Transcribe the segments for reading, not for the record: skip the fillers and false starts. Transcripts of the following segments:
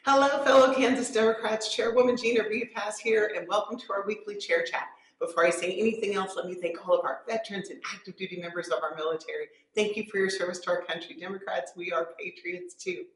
Hello, fellow Kansas Democrats. Chairwoman Gina Repass here, and welcome to our weekly chair chat. Before I say anything else, let me thank all of our veterans and active duty members of our military. Thank you for your service to our country. Democrats, we are patriots too.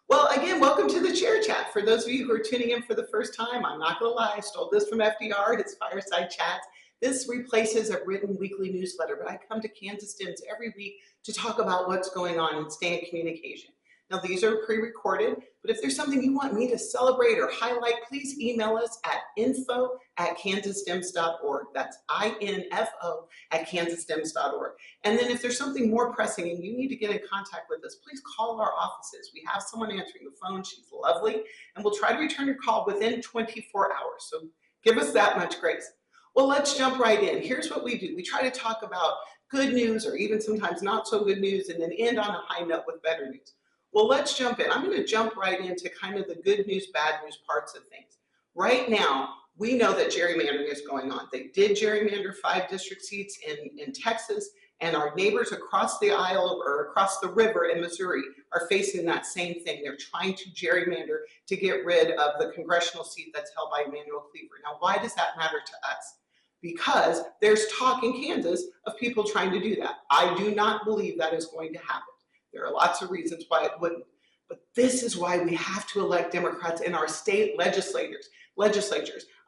Well, again, welcome to the chair chat. For those of you who are tuning in for the first time, I'm not going to lie, I stole this from FDR, his fireside chats. This replaces a written weekly newsletter, but I come to Kansas Dems every week to talk about what's going on and stay in communication. Now, these are pre-recorded, but if there's something you want me to celebrate or highlight, please email us at info@kansasdems.org. That's info@kansasdems.org. And then if there's something more pressing and you need to get in contact with us, please call our offices. We have someone answering the phone. She's lovely, and we'll try to return your call within 24 hours. So give us that much grace. Well, let's jump right in. Here's what we do. We try to talk about good news or even sometimes not so good news and then end on a high note with better news. Well, let's jump in. I'm going to jump right into kind of the good news, bad news parts of things. Right now, we know that gerrymandering is going on. They did gerrymander 5 district seats in Texas, and our neighbors across the aisle or across the river in Missouri are facing that same thing. They're trying to gerrymander to get rid of the congressional seat that's held by Emanuel Cleaver. Now, why does that matter to us? Because there's talk in Kansas of people trying to do that. I do not believe that is going to happen. There are lots of reasons why it wouldn't, but this is why we have to elect Democrats in our state legislatures.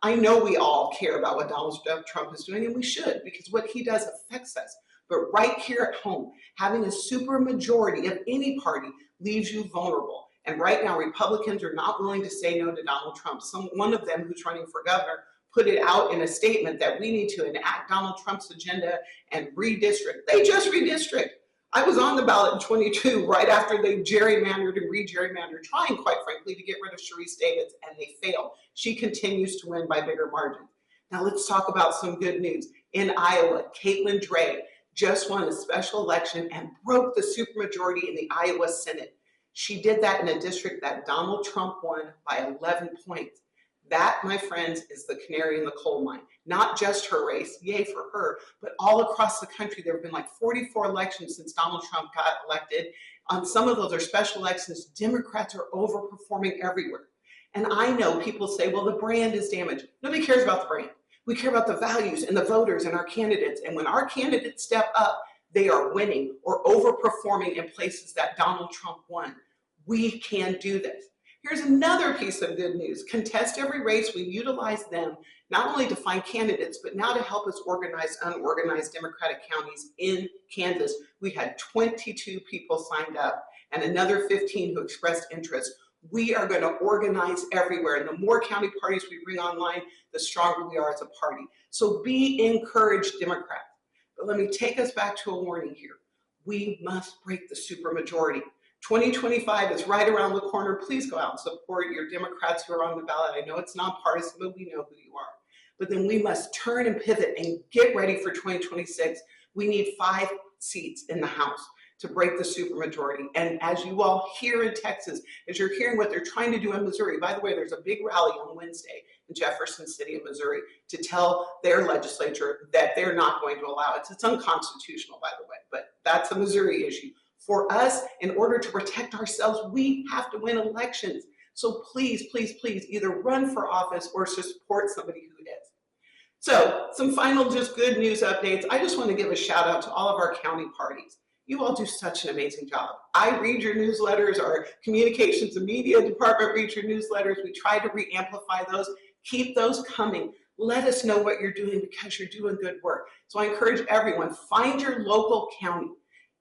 I know we all care about what Donald Trump is doing, and we should, because what he does affects us. But right here at home, having a supermajority of any party leaves you vulnerable. And right now, Republicans are not willing to say no to Donald Trump. One of them who's running for governor put it out in a statement that we need to enact Donald Trump's agenda and redistrict. They just redistrict. I was on the ballot in 22 right after they gerrymandered and re-gerrymandered, trying, quite frankly, to get rid of Sharice Davids, and they failed. She continues to win by bigger margins. Now let's talk about some good news. In Iowa, Caitlin Dray just won a special election and broke the supermajority in the Iowa Senate. She did that in a district that Donald Trump won by 11 points. That, my friends, is the canary in the coal mine. Not just her race, yay for her, but all across the country. There have been like 44 elections since Donald Trump got elected. Some of those are special elections. Democrats are overperforming everywhere. And I know people say, well, the brand is damaged. Nobody cares about the brand. We care about the values and the voters and our candidates. And when our candidates step up, they are winning or overperforming in places that Donald Trump won. We can do this. Here's another piece of good news. Contest Every Race, we utilize them not only to find candidates, but now to help us organize unorganized Democratic counties in Kansas. We had 22 people signed up and another 15 who expressed interest. We are going to organize everywhere. And the more county parties we bring online, the stronger we are as a party. So be encouraged, Democrats. But let me take us back to a warning here. We must break the supermajority. 2025 is right around the corner. Please go out and support your Democrats who are on the ballot. I know it's nonpartisan, but we know who you are. But then we must turn and pivot and get ready for 2026. We need 5 seats in the House to break the supermajority. And as you all hear in Texas, as you're hearing what they're trying to do in Missouri, by the way, there's a big rally on Wednesday in Jefferson City in Missouri to tell their legislature that they're not going to allow it. It's unconstitutional, by the way, but that's a Missouri issue. For us, in order to protect ourselves, we have to win elections. So please, please, please either run for office or support somebody who is. So some final just good news updates. I just want to give a shout out to all of our county parties. You all do such an amazing job. I read your newsletters, our communications and media department reads your newsletters. We try to re-amplify those. Keep those coming. Let us know what you're doing because you're doing good work. So I encourage everyone, find your local county.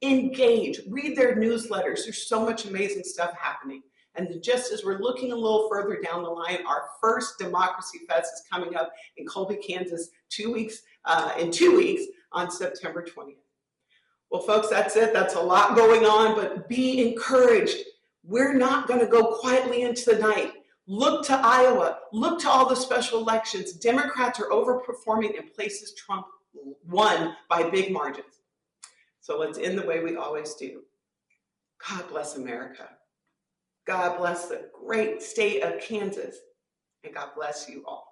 Engage, read their newsletters. There's so much amazing stuff happening. And just as we're looking a little further down the line, our first Democracy Fest is coming up in Coby, Kansas, in 2 weeks on September 20th. Well, folks, that's it. That's a lot going on, but be encouraged. We're not going to go quietly into the night. Look to Iowa. Look to all the special elections. Democrats are overperforming in places Trump won by big margins. So let's end the way we always do. God bless America. God bless the great state of Kansas. And God bless you all.